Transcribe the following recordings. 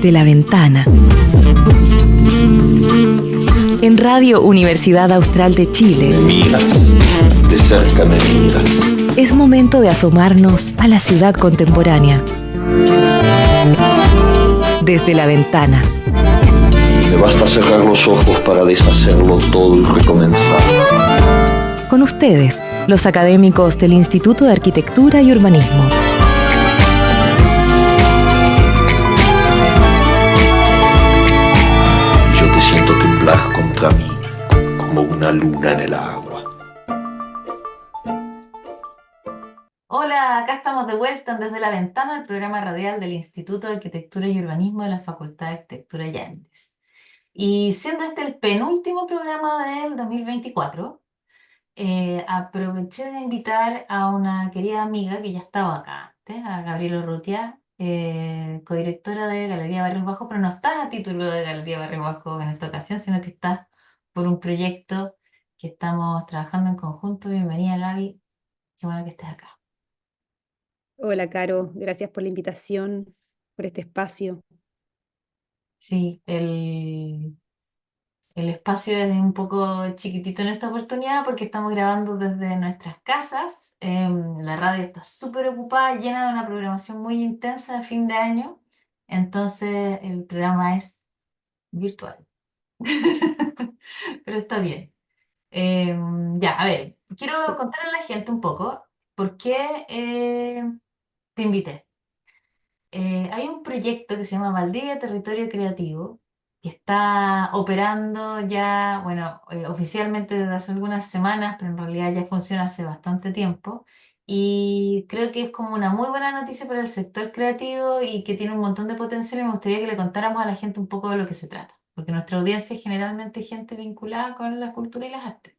Desde la ventana. En Radio Universidad Austral de Chile. Me miras, de cerca me miras. Es momento de asomarnos a la ciudad contemporánea. Desde la ventana. Me basta cerrar los ojos para deshacerlo todo y recomenzar. Con ustedes, los académicos del Instituto de Arquitectura y Urbanismo. Yo te siento temblar contra mí, como una luna en el agua. Hola, acá estamos de vuelta en Desde la Ventana, el programa radial del Instituto de Arquitectura y Urbanismo de la Facultad de Arquitectura y Andes. Y siendo este el penúltimo programa del 2024, aproveché de invitar a una querida amiga que ya estaba acá antes, a Gabriela Urrutia, codirectora de Galería Barrios Bajos, pero no está a título de Galería Barrios Bajos en esta ocasión, sino que está por un proyecto que estamos trabajando en conjunto. Bienvenida, Gaby, qué bueno que estés acá. Hola, Caro, gracias por la invitación, por este espacio. Sí, el espacio es un poco chiquitito en esta oportunidad porque estamos grabando desde nuestras casas. La radio está súper ocupada, llena de una programación muy intensa de fin de año. Entonces el programa es virtual. Pero está bien. Ya, a ver, quiero Sí. contarle a la gente un poco por qué te invité. Hay un proyecto que se llama Valdivia Territorio Creativo, que está operando ya, bueno, oficialmente desde hace algunas semanas, pero en realidad ya funciona hace bastante tiempo. Y creo que es como una muy buena noticia para el sector creativo y que tiene un montón de potencial. Y me gustaría que le contáramos a la gente un poco de lo que se trata, porque nuestra audiencia es generalmente gente vinculada con la cultura y las artes.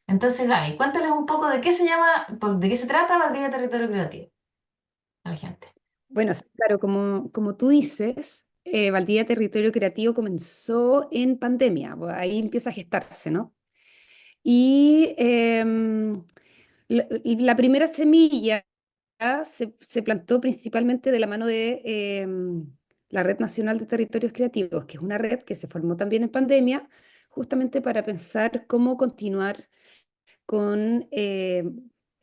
Entonces, Gaby, cuéntales un poco de qué se llama, de qué se trata Valdivia Territorio Creativo a la gente. Bueno, sí, claro, como tú dices, Valdivia Territorio Creativo comenzó en pandemia, ahí empieza a gestarse, ¿no? Y la primera semilla se plantó principalmente de la mano de la Red Nacional de Territorios Creativos, que es una red que se formó también en pandemia, justamente para pensar cómo continuar con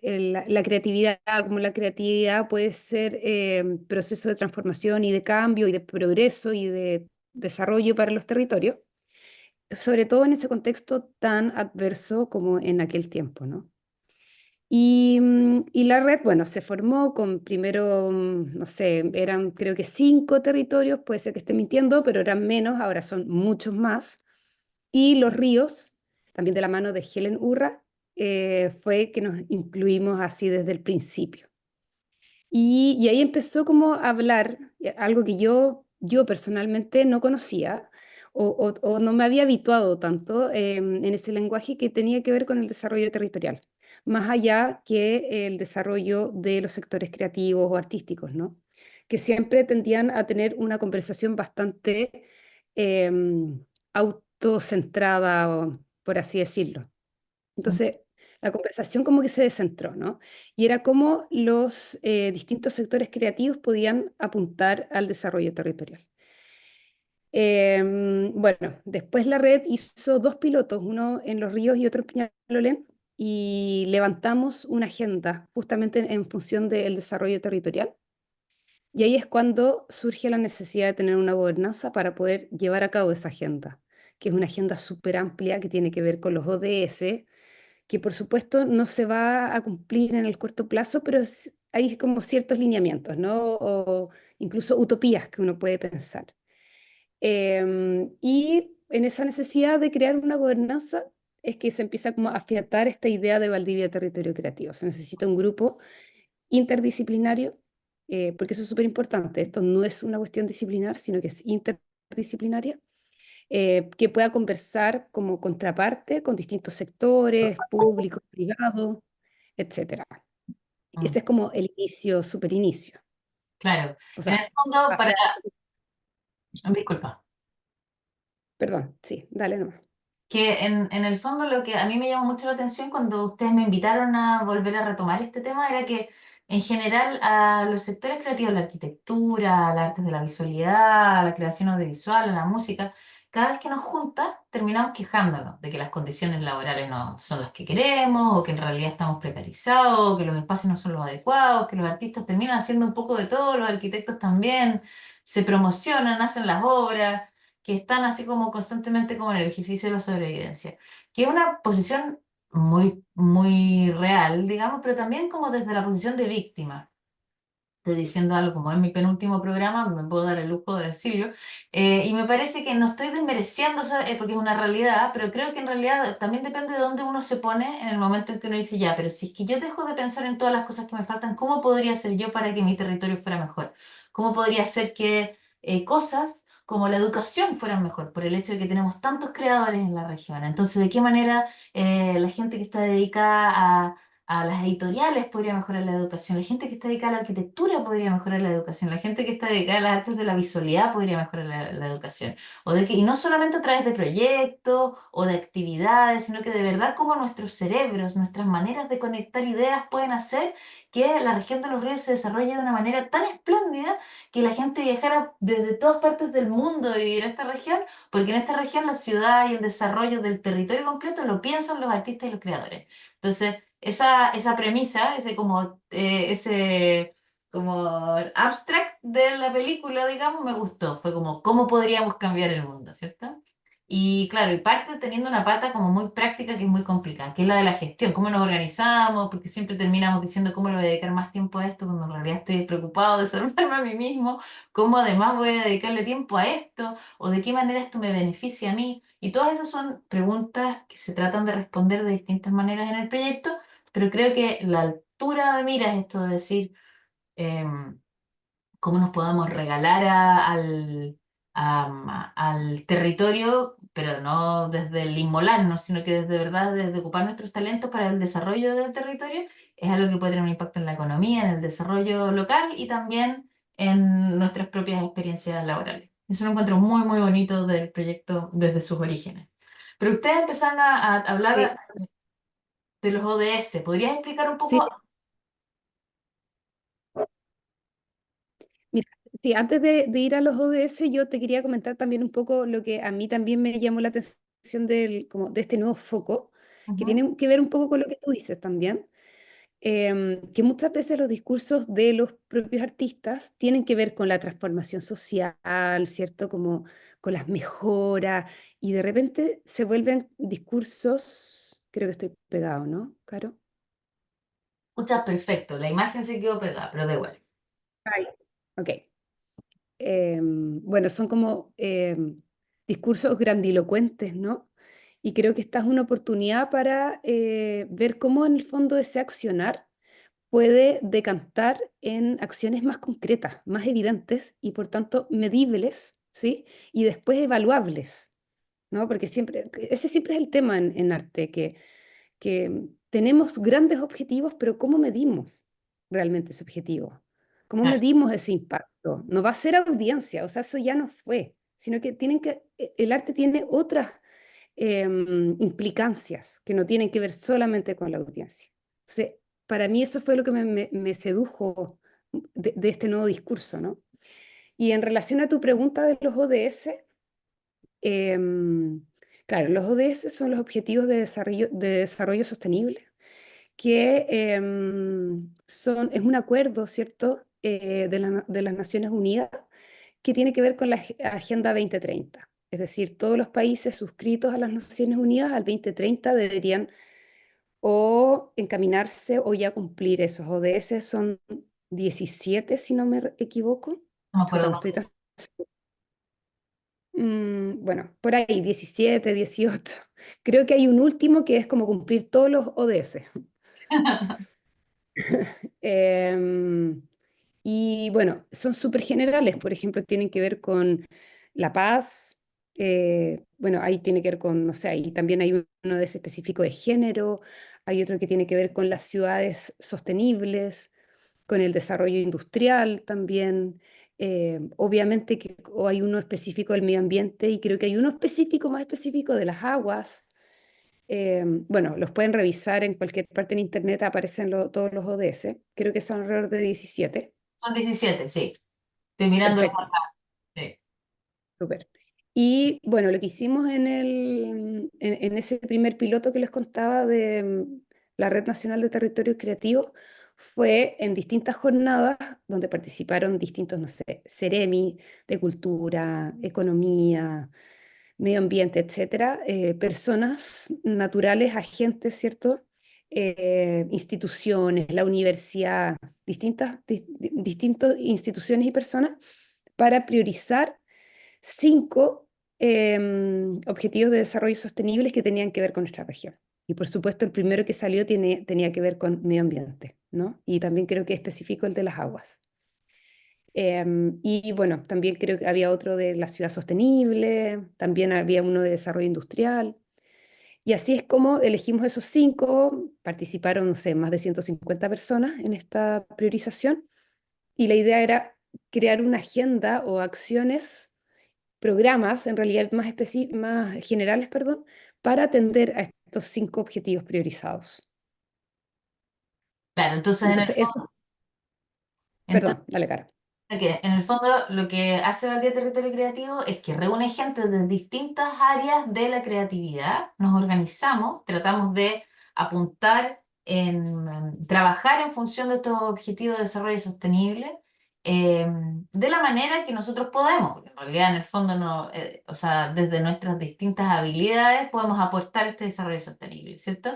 la creatividad, como la creatividad puede ser proceso de transformación y de cambio y de progreso y de desarrollo para los territorios, sobre todo en ese contexto tan adverso como en aquel tiempo, ¿no? Y la red, bueno, se formó con primero, no sé, eran creo que 5 territorios, puede ser que esté mintiendo, pero eran menos, ahora son muchos más. Y los ríos, también de la mano de Helen Urra, fue que nos incluimos así desde el principio. Y ahí empezó como a hablar algo que yo personalmente no conocía o no me había habituado tanto en ese lenguaje que tenía que ver con el desarrollo territorial, más allá que el desarrollo de los sectores creativos o artísticos, ¿no? Que siempre tendían a tener una conversación bastante autocentrada, por así decirlo. Entonces, la conversación como que se descentró, ¿no? Y era cómo los distintos sectores creativos podían apuntar al desarrollo territorial. Bueno, después la red hizo 2 pilotos, uno en Los Ríos y otro en Peñalolén, y levantamos una agenda justamente en función del desarrollo territorial. Y ahí es cuando surge la necesidad de tener una gobernanza para poder llevar a cabo esa agenda, que es una agenda súper amplia que tiene que ver con los ODS, que por supuesto no se va a cumplir en el corto plazo, pero hay como ciertos lineamientos, ¿no? O incluso utopías que uno puede pensar. Y en esa necesidad de crear una gobernanza es que se empieza como a afiatar esta idea de Valdivia Territorio Creativo. Se necesita un grupo interdisciplinario, porque eso es súper importante. Esto no es una cuestión disciplinar, sino que es interdisciplinaria, que pueda conversar como contraparte con distintos sectores, públicos, privados, etcétera. Mm. Ese es como el inicio, super inicio. Claro, O en sea, el fondo, pasar, disculpa, perdón, sí, dale nomás. que en el fondo lo que a mí me llamó mucho la atención cuando ustedes me invitaron a volver a retomar este tema era que en general a los sectores creativos, la arquitectura, las artes de la visualidad, la creación audiovisual, la música, cada vez que nos juntas terminamos quejándonos de que las condiciones laborales no son las que queremos, o que en realidad estamos precarizados, o que los espacios no son los adecuados, que los artistas terminan haciendo un poco de todo, los arquitectos también, se promocionan, hacen las obras, que están así como constantemente como en el ejercicio de la sobrevivencia, que es una posición muy real, digamos, pero también como desde la posición de víctima. Estoy diciendo algo como en mi penúltimo programa, me puedo dar el lujo de decirlo, y me parece que no estoy desmereciendo eso, porque es una realidad, pero creo que en realidad también depende de dónde uno se pone en el momento en que uno dice, ya, pero si es que yo dejo de pensar en todas las cosas que me faltan, ¿cómo podría hacer yo para que mi territorio fuera mejor? ¿Cómo podría hacer que cosas como la educación fueran mejor, por el hecho de que tenemos tantos creadores en la región? Entonces, ¿de qué manera la gente que está dedicada a las editoriales podría mejorar la educación, la gente que está dedicada a la arquitectura podría mejorar la educación, la gente que está dedicada a las artes de la visualidad podría mejorar la educación? Y no solamente a través de proyectos o de actividades, sino que de verdad cómo nuestros cerebros, nuestras maneras de conectar ideas pueden hacer que la región de los ríos se desarrolle de una manera tan espléndida que la gente viajara desde todas partes del mundo a vivir a esta región, porque en esta región la ciudad y el desarrollo del territorio completo lo piensan los artistas y los creadores. Entonces, esa premisa, ese como abstract de la película, digamos, me gustó. Fue como, ¿cómo podríamos cambiar el mundo, ¿cierto? Y claro, y parte teniendo una pata como muy práctica que es muy complicada, que es la de la gestión, cómo nos organizamos, porque siempre terminamos diciendo cómo le voy a dedicar más tiempo a esto, cuando en realidad estoy preocupado de salvarme a mí mismo, cómo además voy a dedicarle tiempo a esto, o de qué manera esto me beneficia a mí. Y todas esas son preguntas que se tratan de responder de distintas maneras en el proyecto, pero creo que la altura de miras, esto de decir em, cómo nos podemos regalar al territorio, pero no desde el inmolarnos, sino que desde verdad, desde ocupar nuestros talentos para el desarrollo del territorio, es algo que puede tener un impacto en la economía, en el desarrollo local y también en nuestras propias experiencias laborales. Eso lo encuentro muy bonito del proyecto desde sus orígenes. Pero ustedes empezaron a hablar Sí, de los ODS. ¿Podrías explicar un sí, poco? mira, sí, antes de ir a los ODS, yo te quería comentar también un poco lo que a mí también me llamó la atención como de este nuevo foco, que Ujú. tiene que ver un poco con lo que tú dices también, que muchas veces los discursos de los propios artistas tienen que ver con la transformación social, ¿cierto? Como con las mejoras, y de repente se vuelven discursos, creo que estoy pegado, ¿no, Caro? Escuchas perfecto. La imagen se quedó pegada, pero da igual. Ay. Ok. Bueno, son como discursos grandilocuentes, ¿no? Y creo que esta es una oportunidad para ver cómo en el fondo ese accionar puede decantar en acciones más concretas, más evidentes y por tanto medibles, ¿sí? Y después evaluables, ¿no? Porque ese siempre es el tema en arte, que tenemos grandes objetivos, pero ¿cómo medimos realmente ese objetivo? ¿Cómo Claro, medimos ese impacto? No va a ser audiencia, o sea, eso ya no fue, sino que el arte tiene otras implicancias que no tienen que ver solamente con la audiencia. Entonces, para mí eso fue lo que me sedujo de este nuevo discurso, ¿no? Y en relación a tu pregunta de los ODS, claro, los ODS son los Objetivos de Desarrollo Sostenible, que es un acuerdo, ¿cierto?, de las Naciones Unidas que tiene que ver con la Agenda 2030. Es decir, todos los países suscritos a las Naciones Unidas al 2030 deberían o encaminarse o ya cumplir esos ODS. Son 17, si no me equivoco. no me Chuta, acuerdo no cómo estoy es. tan... Bueno, por ahí, 17, 18. Creo que hay un último que es como cumplir todos los ODS. Em, y bueno, son súper generales. Por ejemplo, tienen que ver con la paz. Bueno, ahí tiene que ver con, no sé, ahí también hay uno de ese específico de género. Hay otro que tiene que ver con las ciudades sostenibles, con el desarrollo industrial también. Obviamente que hay uno específico del medio ambiente y creo que hay uno específico, más específico de las aguas. Bueno, los pueden revisar en cualquier parte en internet, aparecen todos los ODS, creo que son alrededor de 17. Son 17, sí. Estoy mirándolos Perfecto, acá. Sí. súper. Y bueno, lo que hicimos en ese primer piloto que les contaba de la Red Nacional de Territorios Creativos fue en distintas jornadas donde participaron distintos, no sé, Ceremi de cultura, economía, medio ambiente, etcétera, personas naturales, agentes, ¿cierto? Instituciones, la universidad, distintas instituciones y personas para priorizar 5 objetivos de desarrollo sostenibles que tenían que ver con nuestra región. Y por supuesto, el primero que salió tenía que ver con medio ambiente, ¿no? Y también creo que específico el de las aguas. Y bueno, también creo que había otro de la ciudad sostenible, también había uno de desarrollo industrial. Y así es como elegimos esos 5, participaron, no sé, más de 150 personas en esta priorización. Y la idea era crear una agenda o acciones, programas, en realidad más generales, perdón, para atender a estos 5 objetivos priorizados. Claro, entonces Entonces, eso, entonces perdón, dale, Caro. que en el fondo lo que hace Valdía Territorio Creativo es que reúne gente de distintas áreas de la creatividad, nos organizamos, tratamos de apuntar en trabajar en función de estos objetivos de desarrollo sostenible de la manera que nosotros podemos, porque en realidad en el fondo no, o sea, desde nuestras distintas habilidades podemos aportar este desarrollo sostenible, ¿cierto?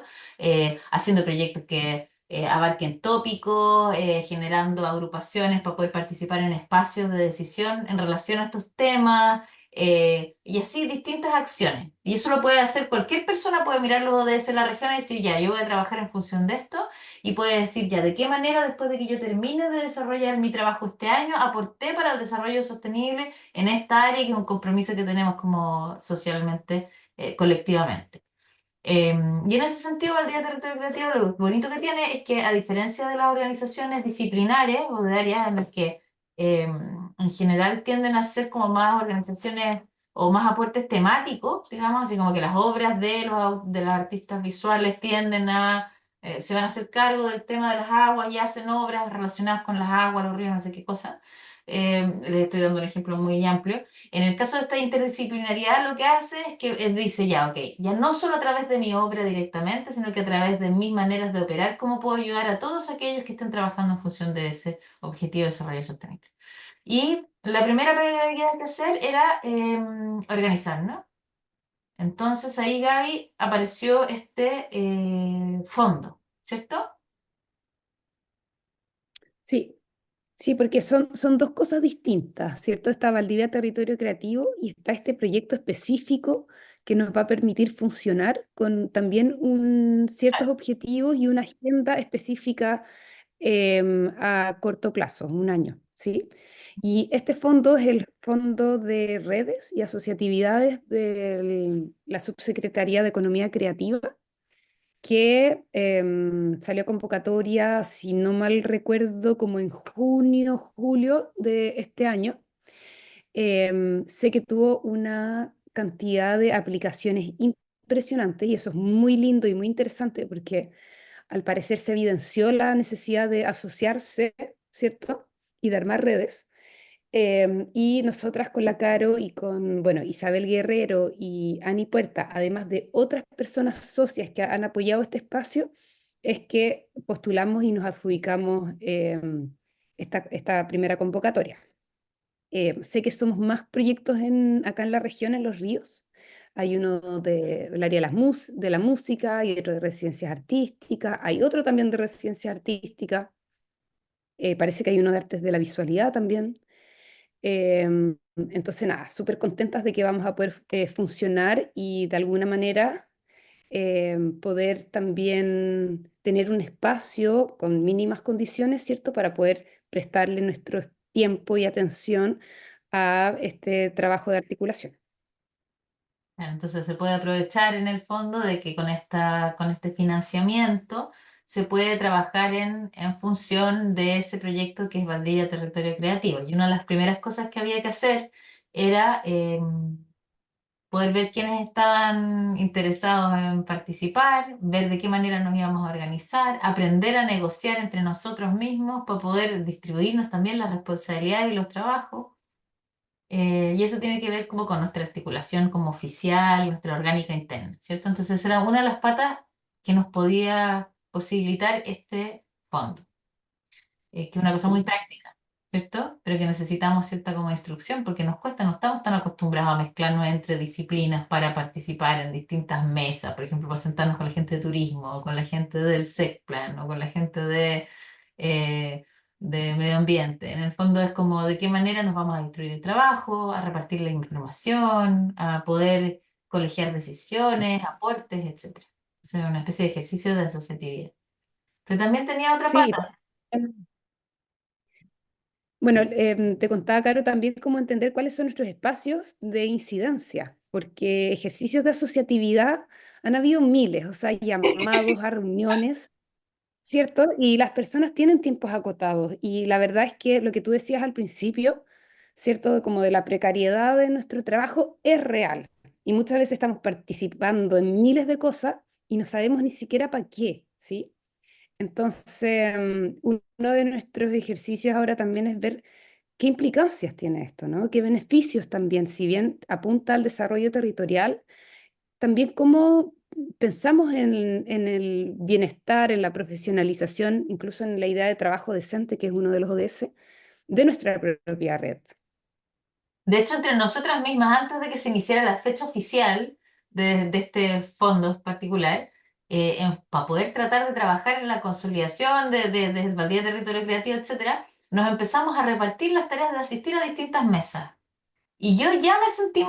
Haciendo proyectos que abarquen tópicos, generando agrupaciones para poder participar en espacios de decisión en relación a estos temas, y así distintas acciones. Y eso lo puede hacer cualquier persona, puede mirarlo desde la región y decir, ya, yo voy a trabajar en función de esto, y puede decir, ya, de qué manera después de que yo termine de desarrollar mi trabajo este año, aporté para el desarrollo sostenible en esta área, que es un compromiso que tenemos como socialmente, colectivamente. Y en ese sentido, el Día Territorio Creativo lo bonito que tiene es que, a diferencia de las organizaciones disciplinares o de áreas en las que en general tienden a ser como más organizaciones o más aportes temáticos, digamos, así como que las obras de los artistas visuales tienden a, se van a hacer cargo del tema de las aguas y hacen obras relacionadas con las aguas, los ríos, no sé qué cosa. Les estoy dando un ejemplo muy amplio. En el caso de esta interdisciplinaridad, lo que hace es que dice, ya, ok, ya no solo a través de mi obra directamente, sino que a través de mis maneras de operar, cómo puedo ayudar a todos aquellos que estén trabajando en función de ese objetivo de desarrollo sostenible. Y la primera pega que había que hacer era organizarnos. Entonces ahí, Gaby, apareció este fondo, ¿cierto? Sí, sí, porque son dos cosas distintas, ¿cierto? Está Valdivia Territorio Creativo y está este proyecto específico que nos va a permitir funcionar con también ciertos objetivos y una agenda específica a corto plazo, un año, ¿sí? Y este fondo es el Fondo de Redes y Asociatividades de la Subsecretaría de Economía Creativa, que salió a convocatoria, si no mal recuerdo, como en junio, julio de este año. Sé que tuvo una cantidad de aplicaciones impresionantes y eso es muy lindo y muy interesante porque al parecer se evidenció la necesidad de asociarse, ¿cierto? Y de armar redes. Y nosotras con la Caro y con, bueno, Isabel Guerrero y Ani Puerta, además de otras personas socias que han apoyado este espacio, es que postulamos y nos adjudicamos esta primera convocatoria. Sé que somos más proyectos acá en la región, en Los Ríos. Hay uno del área de la música, hay otro de residencias artísticas, hay otro también de residencias artísticas. Parece que hay uno de artes de la visualidad también. Entonces, nada, súper contentas de que vamos a poder funcionar y de alguna manera poder también tener un espacio con mínimas condiciones, ¿cierto? Para poder prestarle nuestro tiempo y atención a este trabajo de articulación. Bueno, entonces se puede aprovechar en el fondo de que con este financiamiento se puede trabajar en función de ese proyecto que es Valdivia Territorio Creativo. Y una de las primeras cosas que había que hacer era poder ver quiénes estaban interesados en participar, ver de qué manera nos íbamos a organizar, aprender a negociar entre nosotros mismos para poder distribuirnos también las responsabilidades y los trabajos. Y eso tiene que ver como con nuestra articulación como oficial, nuestra orgánica interna, ¿cierto? Entonces era una de las patas que nos podía posibilitar este fondo, que es una cosa muy Sí. práctica, ¿cierto? Pero que necesitamos cierta como instrucción porque nos cuesta, no estamos tan acostumbrados a mezclarnos entre disciplinas para participar en distintas mesas, por ejemplo, para sentarnos con la gente de turismo, o con la gente del SECPLAN, o con la gente eh, de medio ambiente. En el fondo es como de qué manera nos vamos a distribuir el trabajo, a repartir la información, a poder colegiar decisiones, aportes, etcétera. O sea, una especie de ejercicio de asociatividad. Pero también tenía otra Sí, pata. bueno, te contaba, Caro, también cómo entender cuáles son nuestros espacios de incidencia, porque ejercicios de asociatividad han habido miles, o sea, llamados a reuniones, ¿cierto? Y las personas tienen tiempos acotados, y la verdad es que lo que tú decías al principio, ¿cierto? Como de la precariedad de nuestro trabajo es real, y muchas veces estamos participando en miles de cosas y no sabemos ni siquiera para qué, ¿sí? Entonces, uno de nuestros ejercicios ahora también es ver qué implicancias tiene esto, ¿no? Qué beneficios también, si bien apunta al desarrollo territorial, también cómo pensamos en el bienestar, en la profesionalización, incluso en la idea de trabajo decente, que es uno de los ODS, de nuestra propia red. De hecho, entre nosotras mismas, antes de que se iniciara la fecha oficial de este fondo en particular, para poder tratar de trabajar en la consolidación de Valdivia Territorio Creativo, etcétera, nos empezamos a repartir las tareas de asistir a distintas mesas. Y yo ya me sentí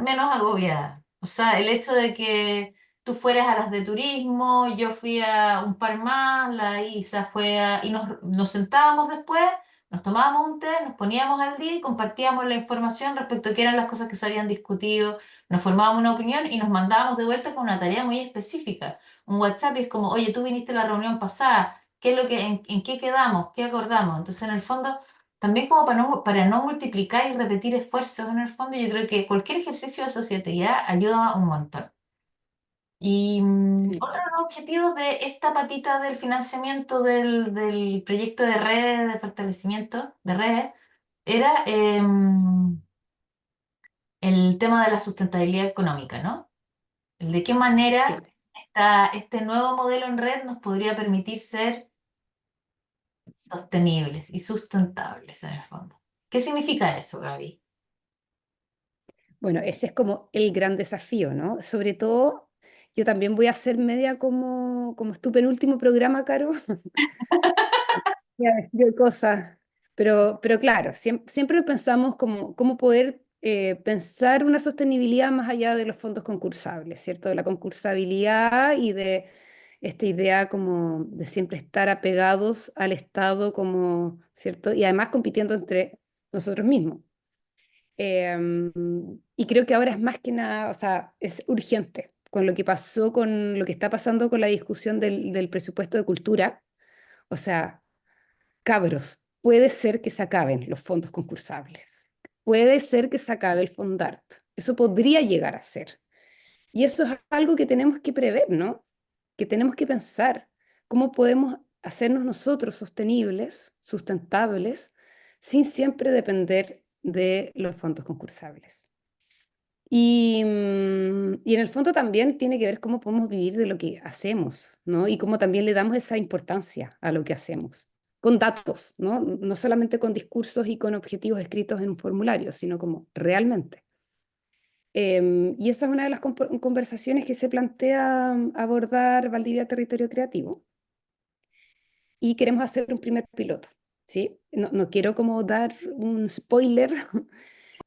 menos agobiada. O sea, el hecho de que tú fueras a las de turismo, yo fui a un par más, la Isa fue a... Y nos sentábamos después, nos tomábamos un té, nos poníamos al día y compartíamos la información respecto a qué eran las cosas que se habían discutido, nos formábamos una opinión y nos mandábamos de vuelta con una tarea muy específica. Un WhatsApp y es como, oye, tú viniste a la reunión pasada, ¿qué es lo que, en qué quedamos? ¿Qué acordamos? Entonces, en el fondo también como para no multiplicar y repetir esfuerzos en el fondo, yo creo que cualquier ejercicio de asociatividad ayuda un montón. Y Sí. otro de los objetivos de esta patita del financiamiento del proyecto de redes, de fortalecimiento de redes, era el tema de la sustentabilidad económica, ¿no? El de qué manera Sí. este nuevo modelo en red nos podría permitir ser sostenibles y sustentables en el fondo. ¿Qué significa eso, Gaby? Bueno, ese es como el gran desafío, ¿no? Sobre todo, yo también voy a hacer media como es tu penúltimo programa, Caro. Ya, de cosas. Pero claro, siempre pensamos cómo poder pensar una sostenibilidad más allá de los fondos concursables, ¿cierto? De la concursabilidad y de esta idea como de siempre estar apegados al Estado como, ¿cierto? Y además compitiendo entre nosotros mismos. Em, y creo que ahora es más que nada, o sea, es urgente con lo que pasó, con lo que está pasando con la discusión del presupuesto de cultura. O sea, cabros, puede ser que se acaben los fondos concursables. Puede ser que se acabe el Fondart. Eso podría llegar a ser. Y eso es algo que tenemos que prever, ¿no? Que tenemos que pensar cómo podemos hacernos nosotros sostenibles, sustentables, sin siempre depender de los fondos concursables. Y en el fondo también tiene que ver cómo podemos vivir de lo que hacemos, ¿no? Y cómo también le damos esa importancia a lo que hacemos, con datos, ¿no? No solamente con discursos y con objetivos escritos en un formulario, sino como realmente. Y esa es una de las conversaciones que se plantea abordar Valdivia Territorio Creativo. Y queremos hacer un primer piloto, ¿sí? No quiero como dar un spoiler.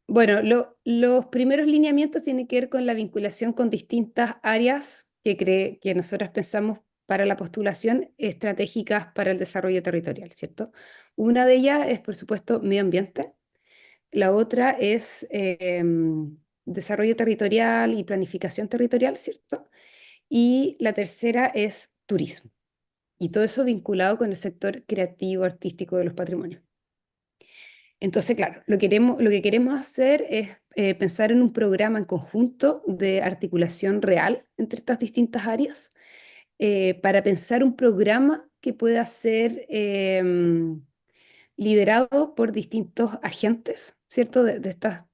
Bueno, los primeros lineamientos tienen que ver con la vinculación con distintas áreas que nosotros pensamos para la postulación estratégicas para el desarrollo territorial, ¿cierto? Una de ellas es, por supuesto, medio ambiente. La otra es desarrollo territorial y planificación territorial, ¿cierto? Y la tercera es turismo. Y todo eso vinculado con el sector creativo, artístico de los patrimonios. Entonces, claro, lo que queremos hacer es pensar en un programa en conjunto de articulación real entre estas distintas áreas, para pensar un programa que pueda ser liderado por distintos agentes, ¿cierto? De estas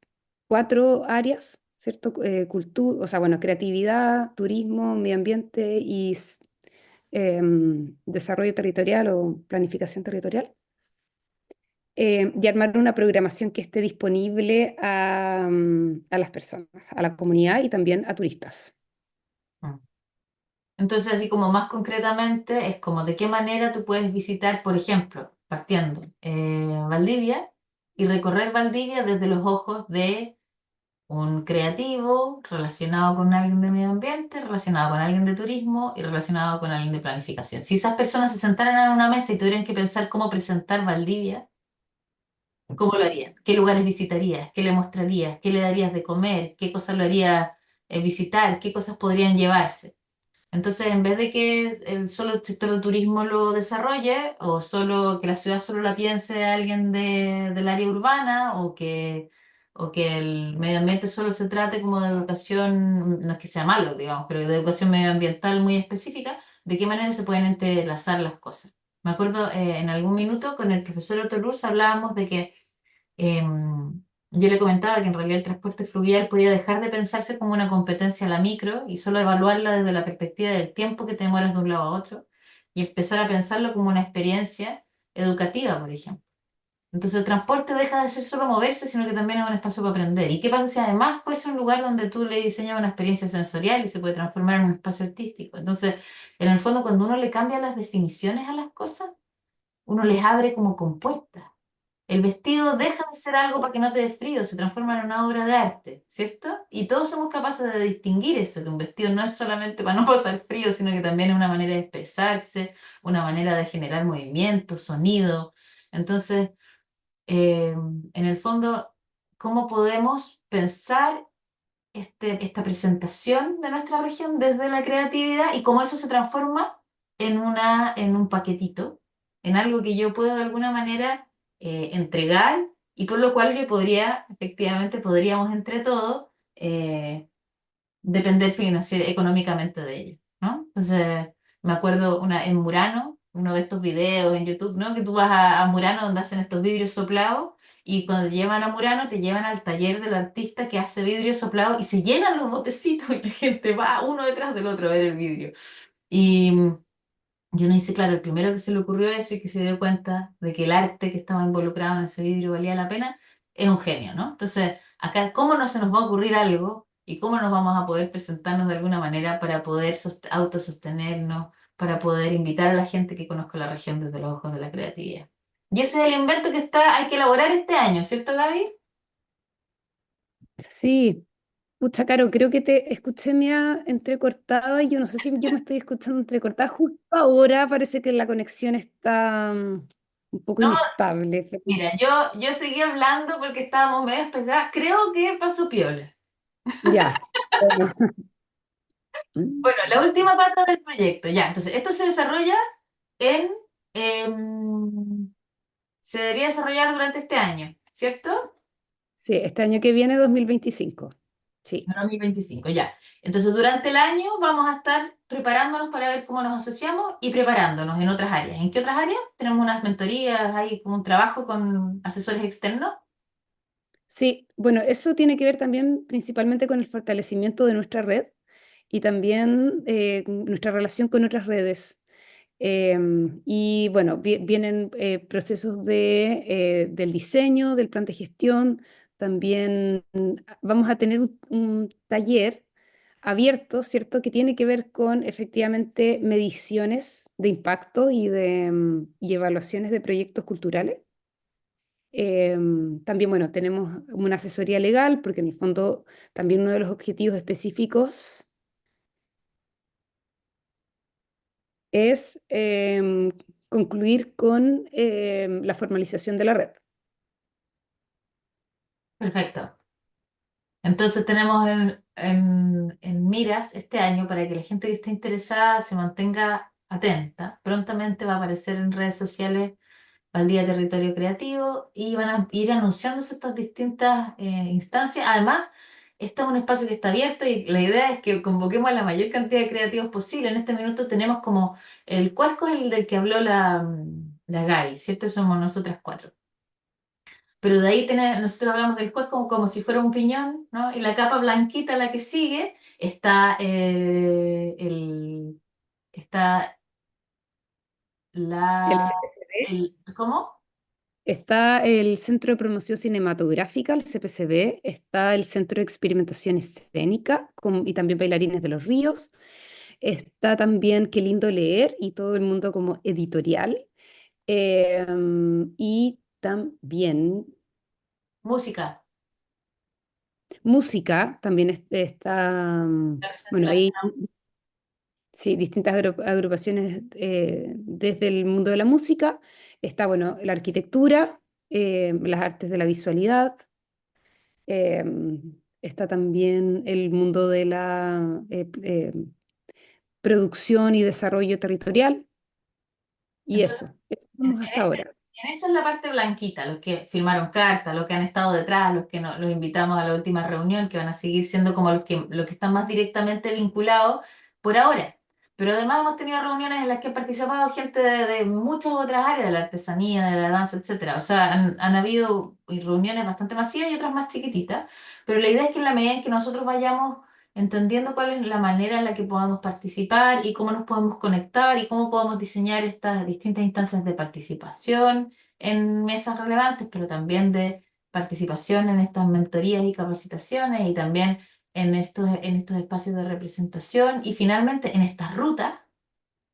cuatro áreas, ¿cierto? O sea, bueno, creatividad, turismo, medio ambiente y desarrollo territorial o planificación territorial. Y armar una programación que esté disponible a las personas, a la comunidad y también a turistas. Mm. Entonces, así como más concretamente, es como de qué manera tú puedes visitar, por ejemplo, partiendo Valdivia y recorrer Valdivia desde los ojos de un creativo relacionado con alguien de medio ambiente, relacionado con alguien de turismo y relacionado con alguien de planificación. Si esas personas se sentaran en una mesa y tuvieran que pensar cómo presentar Valdivia, ¿cómo lo harían? ¿Qué lugares visitarías? ¿Qué le mostrarías? ¿Qué le darías de comer? ¿Qué cosas lo haría visitar? ¿Qué cosas podrían llevarse? Entonces, en vez de que solo el sector de turismo lo desarrolle, o solo que la ciudad solo la piense alguien del área urbana, o que el medio ambiente solo se trate como de educación, no es que sea malo, digamos, pero de educación medioambiental muy específica, ¿de qué manera se pueden entrelazar las cosas? Me acuerdo en algún minuto con el profesor Otto Luz hablábamos de que yo le comentaba que en realidad el transporte fluvial podía dejar de pensarse como una competencia a la micro y solo evaluarla desde la perspectiva del tiempo que te demoras de un lado a otro y empezar a pensarlo como una experiencia educativa, por ejemplo. Entonces el transporte deja de ser solo moverse, sino que también es un espacio para aprender. ¿Y qué pasa si además puede ser un lugar donde tú le diseñas una experiencia sensorial y se puede transformar en un espacio artístico? Entonces, en el fondo, cuando uno le cambia las definiciones a las cosas, uno les abre como compuertas. El vestido deja de ser algo para que no te dé frío, se transforma en una obra de arte, ¿cierto? Y todos somos capaces de distinguir eso, que un vestido no es solamente para no pasar frío, sino que también es una manera de expresarse, una manera de generar movimiento, sonido. Entonces, en el fondo, ¿cómo podemos pensar esta presentación de nuestra región desde la creatividad y cómo eso se transforma en un paquetito, en algo que yo puedo de alguna manera entregar y por lo cual yo podría, efectivamente, podríamos entre todos depender económicamente de ello, ¿no? Entonces, me acuerdo en Murano, uno de estos videos en YouTube, ¿no? Que tú vas a Murano donde hacen estos vidrios soplados y cuando te llevan a Murano te llevan al taller del artista que hace vidrios soplados y se llenan los botecitos y la gente va uno detrás del otro a ver el vidrio. Y yo no hice, claro, el primero que se le ocurrió eso y que se dio cuenta de que el arte que estaba involucrado en ese vidrio valía la pena, es un genio, ¿no? Entonces, acá, ¿cómo no se nos va a ocurrir algo y cómo nos vamos a poder presentarnos de alguna manera para poder autosostenernos, para poder invitar a la gente que conozca la región desde los ojos de la creatividad? Y ese es el invento que hay que elaborar este año, ¿cierto, Gaby? Sí, pucha, Caro, creo que te escuché media entrecortada y yo no sé si yo me estoy escuchando entrecortada. Justo ahora parece que la conexión está un poco No, inestable. mira, yo seguí hablando porque estábamos medio despegadas. Creo que pasó piola. Ya. Bueno. Bueno, la última pata del proyecto, ya. Entonces, esto se desarrolla en... em, se debería desarrollar durante este año, ¿cierto? Sí, este año que viene, 2025. Sí. 2025, ya. Entonces, durante el año vamos a estar preparándonos para ver cómo nos asociamos y preparándonos en otras áreas. ¿En qué otras áreas? Tenemos unas mentorías, hay como un trabajo con asesores externos. Sí, bueno, eso tiene que ver también principalmente con el fortalecimiento de nuestra red y también nuestra relación con otras redes. Y bueno, vienen procesos del diseño, del plan de gestión. También vamos a tener un taller abierto, ¿cierto? Que tiene que ver con efectivamente mediciones de impacto y evaluaciones de proyectos culturales. También, bueno, tenemos una asesoría legal, porque en el fondo también uno de los objetivos específicos es concluir con la formalización de la red. Perfecto. Entonces tenemos en miras este año para que la gente que esté interesada se mantenga atenta. Prontamente va a aparecer en redes sociales Valdivia Territorio Creativo, y van a ir anunciándose estas distintas instancias. Además, este es un espacio que está abierto y la idea es que convoquemos a la mayor cantidad de creativos posible. En este minuto tenemos como el Cuasco es el del que habló la Gaby, ¿cierto? Somos nosotras cuatro. Pero de ahí nosotros hablamos del Cuesco como si fuera un piñón, ¿no? Y la capa blanquita, la que sigue, está, está El la... CPCB. ¿Cómo? Está el Centro de Promoción Cinematográfica, el CPCB, está el Centro de Experimentación Escénica y también Bailarines de los Ríos, está también Qué lindo leer y todo el mundo como editorial, y también Música. música, también está, La presencia bueno, de la... hay sí, distintas agrupaciones desde el mundo de la música, está, bueno, la arquitectura, las artes de la visualidad. Está también el mundo de la producción y desarrollo territorial y Entonces, eso en, somos hasta ahora. esa es la parte blanquita, los que firmaron cartas, los que han estado detrás, los que los invitamos a la última reunión, que van a seguir siendo como los que están más directamente vinculados por ahora. Pero además hemos tenido reuniones en las que ha participado gente de muchas otras áreas, de la artesanía, de la danza, etcétera. O sea, han habido reuniones bastante masivas y otras más chiquititas, pero la idea es que en la medida en que nosotros vayamos entendiendo cuál es la manera en la que podemos participar y cómo nos podemos conectar y cómo podemos diseñar estas distintas instancias de participación en mesas relevantes, pero también de participación en estas mentorías y capacitaciones y también en estos espacios de representación y finalmente en estas rutas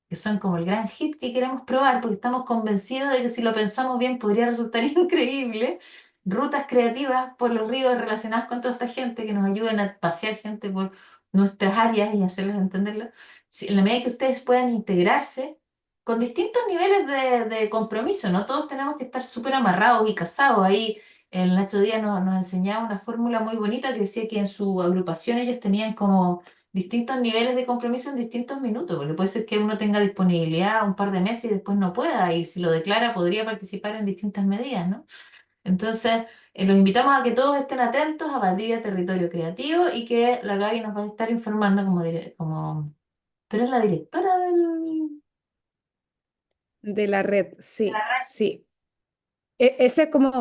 que son como el gran hit que queremos probar, porque estamos convencidos de que si lo pensamos bien podría resultar increíble. Rutas creativas por los ríos relacionadas con toda esta gente que nos ayuden a pasear gente por nuestras áreas y hacerles entenderlo. En la medida que ustedes puedan integrarse con distintos niveles de compromiso, no todos tenemos que estar súper amarrados y casados. Ahí el Nacho Díaz nos enseñaba una fórmula muy bonita que decía que en su agrupación ellos tenían como distintos niveles de compromiso en distintos minutos, porque puede ser que uno tenga disponibilidad un par de meses y después no pueda, y si lo declara podría participar en distintas medidas, ¿no? Entonces, los invitamos a que todos estén atentos a Valdivia Territorio Creativo y que la Gaby nos va a estar informando como tú eres la directora De la red, de la sí, red. sí. Ese es como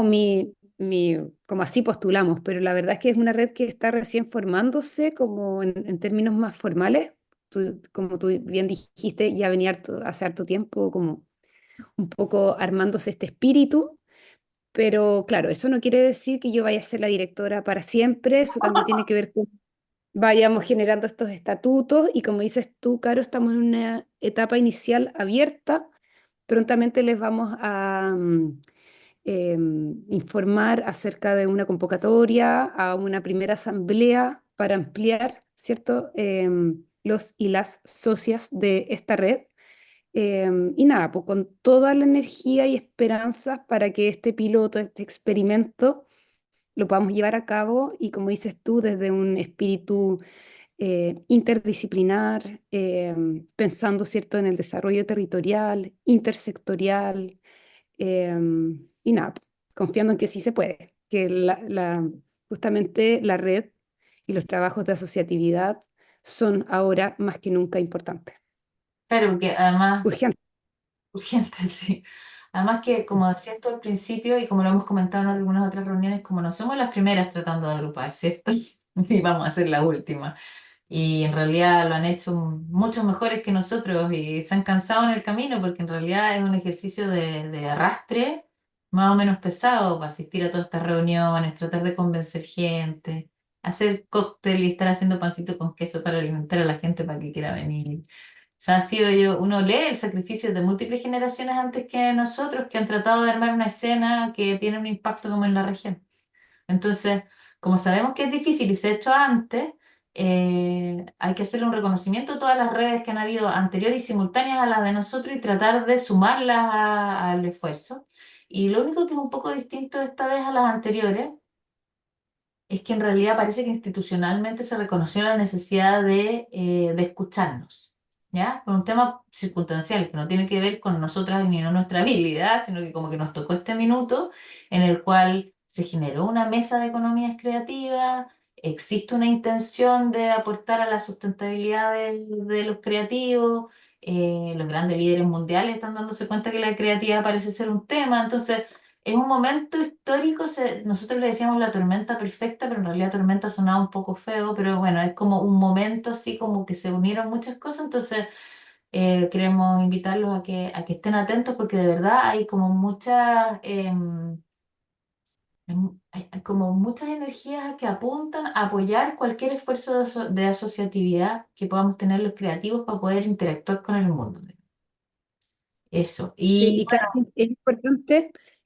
como así postulamos, pero la verdad es que es una red que está recién formándose como en términos más formales. Como tú bien dijiste, ya venía hace harto tiempo como un poco armándose este espíritu. Pero claro, eso no quiere decir que yo vaya a ser la directora para siempre, eso también tiene que ver con vayamos generando estos estatutos y como dices tú, Caro, estamos en una etapa inicial abierta. Prontamente les vamos a informar acerca de una convocatoria a una primera asamblea para ampliar, ¿cierto? Los y las socias de esta red. Y nada, pues con toda la energía y esperanza para que este piloto, este experimento, lo podamos llevar a cabo y como dices tú, desde un espíritu interdisciplinar, pensando, ¿cierto?, en el desarrollo territorial, intersectorial, y nada, confiando en que sí se puede, que justamente la red y los trabajos de asociatividad son ahora más que nunca importantes. Claro, porque además, Urgente. urgente, sí. Además que, como decías tú al principio y como lo hemos comentado en algunas otras reuniones, como no somos las primeras tratando de agrupar, ¿cierto? Y vamos a ser la última. Y en realidad lo han hecho muchos mejores que nosotros y se han cansado en el camino porque en realidad es un ejercicio de arrastre más o menos pesado para asistir a todas estas reuniones, tratar de convencer gente, hacer cóctel y estar haciendo pancito con queso para alimentar a la gente para que quiera venir. O sea, ha sido uno lee el sacrificio de múltiples generaciones antes que nosotros que han tratado de armar una escena que tiene un impacto como en la región. Entonces, como sabemos que es difícil y se ha hecho antes, hay que hacerle un reconocimiento a todas las redes que han habido anteriores y simultáneas a las de nosotros y tratar de sumarlas al esfuerzo. Y lo único que es un poco distinto esta vez a las anteriores es que en realidad parece que institucionalmente se reconoció la necesidad de escucharnos. ¿ya? Por un tema circunstancial que no tiene que ver con nosotras ni con nuestra habilidad, sino que como que nos tocó este minuto en el cual se generó una mesa de economías creativas, existe una intención de aportar a la sustentabilidad de los creativos, los grandes líderes mundiales están dándose cuenta que la creatividad parece ser un tema, entonces... Es un momento histórico, nosotros le decíamos la tormenta perfecta, pero en realidad tormenta sonaba un poco feo, pero bueno, es como un momento así como que se unieron muchas cosas, entonces queremos invitarlos a que estén atentos porque de verdad hay como muchas, hay como muchas energías que apuntan a apoyar cualquier esfuerzo de asociatividad que podamos tener los creativos para poder interactuar con el mundo. Eso. Sí, Y y claro, es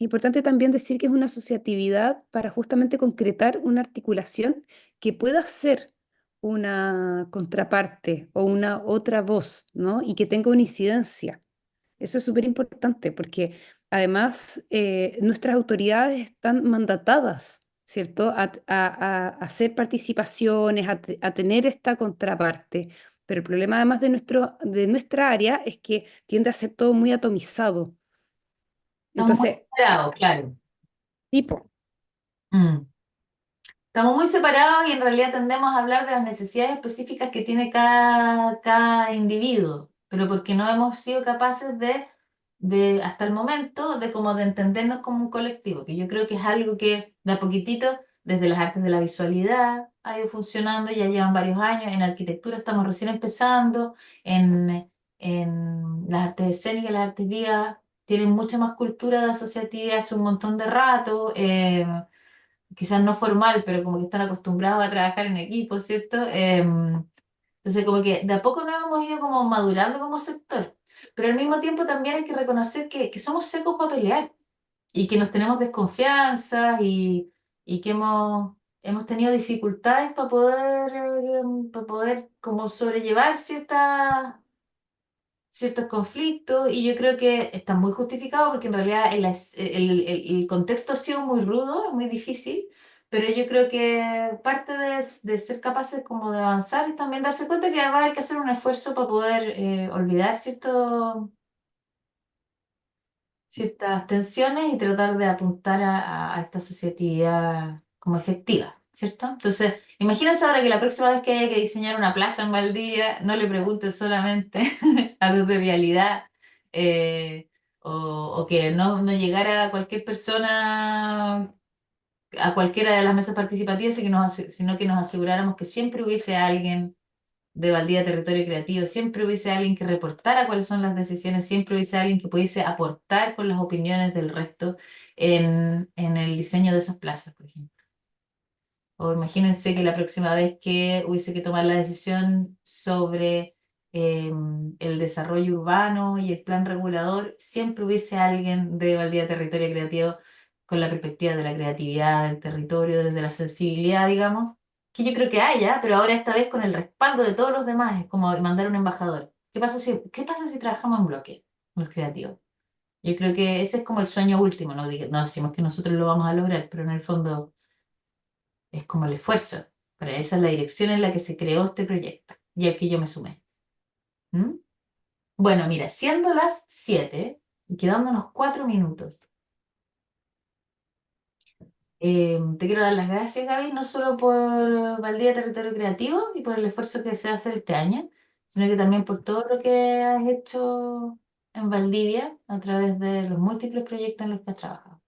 importante también decir que es una asociatividad para justamente concretar una articulación que pueda ser una contraparte o una otra voz, ¿no? Y que tenga una incidencia. Eso es súper importante porque además nuestras autoridades están mandatadas, ¿cierto? A hacer participaciones, a tener esta contraparte. Pero el problema además de nuestra área es que tiende a ser todo muy atomizado. estamos muy Entonces, separados, claro. tipo, Mm. Estamos muy separados y en realidad tendemos a hablar de las necesidades específicas que tiene cada individuo, pero porque no hemos sido capaces hasta el momento, de como de entendernos como un colectivo, que yo creo que es algo que de a poquitito, desde las artes de la visualidad, ha ido funcionando, ya llevan varios años, en arquitectura estamos recién empezando, en las artes escénicas, las artes vivas, tienen mucha más cultura de asociatividad hace un montón de rato. Quizás no formal, pero como que están acostumbrados a trabajar en equipo, ¿cierto? Entonces, como que de a poco nos hemos ido como madurando como sector, pero al mismo tiempo también hay que reconocer que somos secos para pelear y que nos tenemos desconfianza y que hemos tenido dificultades para poder como sobrellevar ciertos conflictos y yo creo que está muy justificado porque en realidad el contexto ha sido muy rudo, muy difícil, pero yo creo que parte de ser capaces como de avanzar es también darse cuenta que va a haber que hacer un esfuerzo para poder olvidar ciertas tensiones y tratar de apuntar a esta asociatividad como efectiva, ¿cierto? Entonces, imagínense ahora que la próxima vez que haya que diseñar una plaza en Valdivia, no le pregunten solamente a los de vialidad o, o que no llegara cualquier persona a cualquiera de las mesas participativas, sino que nos aseguráramos que siempre hubiese alguien de Valdía Territorio Creativo, siempre hubiese alguien que reportara cuáles son las decisiones, siempre hubiese alguien que pudiese aportar con las opiniones del resto en el diseño de esas plazas, por ejemplo. O imagínense que la próxima vez que hubiese que tomar la decisión sobre el desarrollo urbano y el plan regulador, siempre hubiese alguien de Valdía Territorio Creativo con la perspectiva de la creatividad del territorio, desde la sensibilidad, digamos, que yo creo que haya, pero ahora esta vez con el respaldo de todos los demás, es como mandar un embajador. ¿Qué pasa si trabajamos en bloque, los creativos? Yo creo que ese es como el sueño último, no decimos que nosotros lo vamos a lograr, pero en el fondo es como el esfuerzo. Pero esa es la dirección en la que se creó este proyecto y al que yo me sumé. ¿Mm? Bueno, mira, siendo las 7 y quedándonos 4 minutos, te quiero dar las gracias, Gaby, no solo por Valdía Territorio Creativo y por el esfuerzo que se va a hacer este año, sino que también por todo lo que has hecho en Valdivia a través de los múltiples proyectos en los que has trabajado.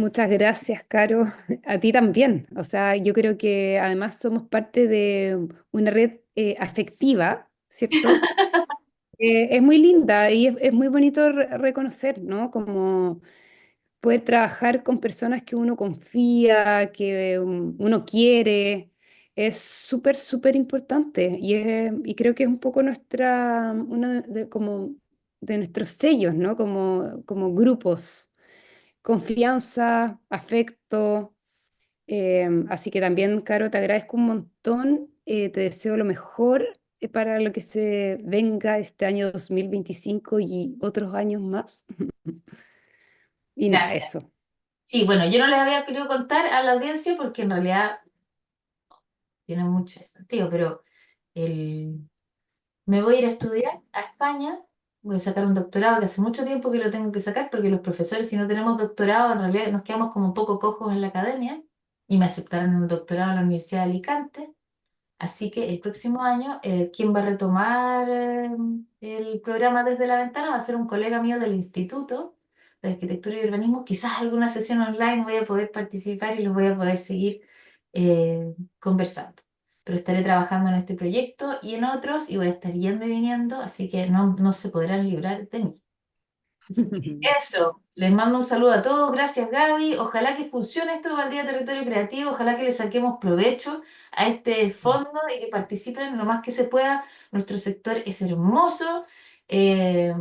muchas gracias, Caro. A ti también. O sea, yo creo que además somos parte de una red afectiva, ¿cierto? Es muy linda y es muy bonito reconocer, ¿no? Como poder trabajar con personas que uno confía, que uno quiere, es súper, súper importante y creo que es un poco uno como de nuestros sellos, ¿no? Como grupos, confianza, afecto. Así que también, Caro, te agradezco un montón, te deseo lo mejor para lo que se venga este año 2025 y otros años más. Y nada, Gracias. eso. Sí, bueno, yo no les había querido contar a la audiencia porque en realidad tiene mucho sentido, pero me voy a ir a estudiar a España, voy a sacar un doctorado que hace mucho tiempo que lo tengo que sacar porque los profesores, si no tenemos doctorado, en realidad nos quedamos como un poco cojos en la academia y me aceptaron un doctorado en la Universidad de Alicante. Así que el próximo año, quien va a retomar el programa Desde la Ventana va a ser un colega mío del Instituto de Arquitectura y Urbanismo. Quizás alguna sesión online voy a poder participar y los voy a poder seguir conversando. Pero estaré trabajando en este proyecto y en otros y voy a estar yendo y viniendo, así que no se podrán librar de mí. Eso, les mando un saludo a todos, gracias Gaby, ojalá que funcione esto de Valdivia Territorio Creativo, ojalá que le saquemos provecho a este fondo y que participen lo más que se pueda, nuestro sector es hermoso, eh,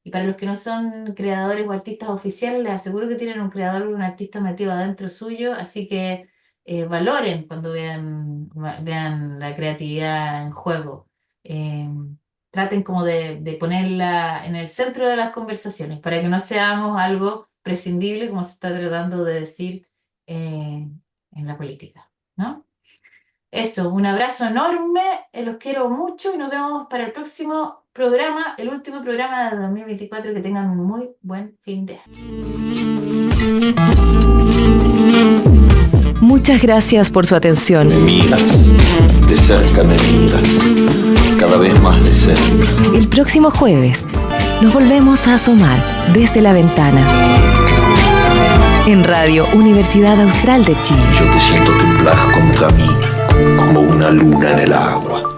y para los que no son creadores o artistas oficiales, les aseguro que tienen un creador o un artista metido adentro suyo, así que valoren cuando vean la creatividad en juego. Eh, Traten como de ponerla en el centro de las conversaciones para que no seamos algo prescindible como se está tratando de decir en la política, ¿no? Eso, un abrazo enorme, los quiero mucho y nos vemos para el próximo programa, el último programa de 2024. Que tengan un muy buen fin de año. Muchas gracias por su atención. Me miras, de cerca me miras, cada vez más de cerca. El próximo jueves nos volvemos a asomar desde la ventana. En Radio Universidad Austral de Chile. Yo te siento temblar contra mí, como una luna en el agua.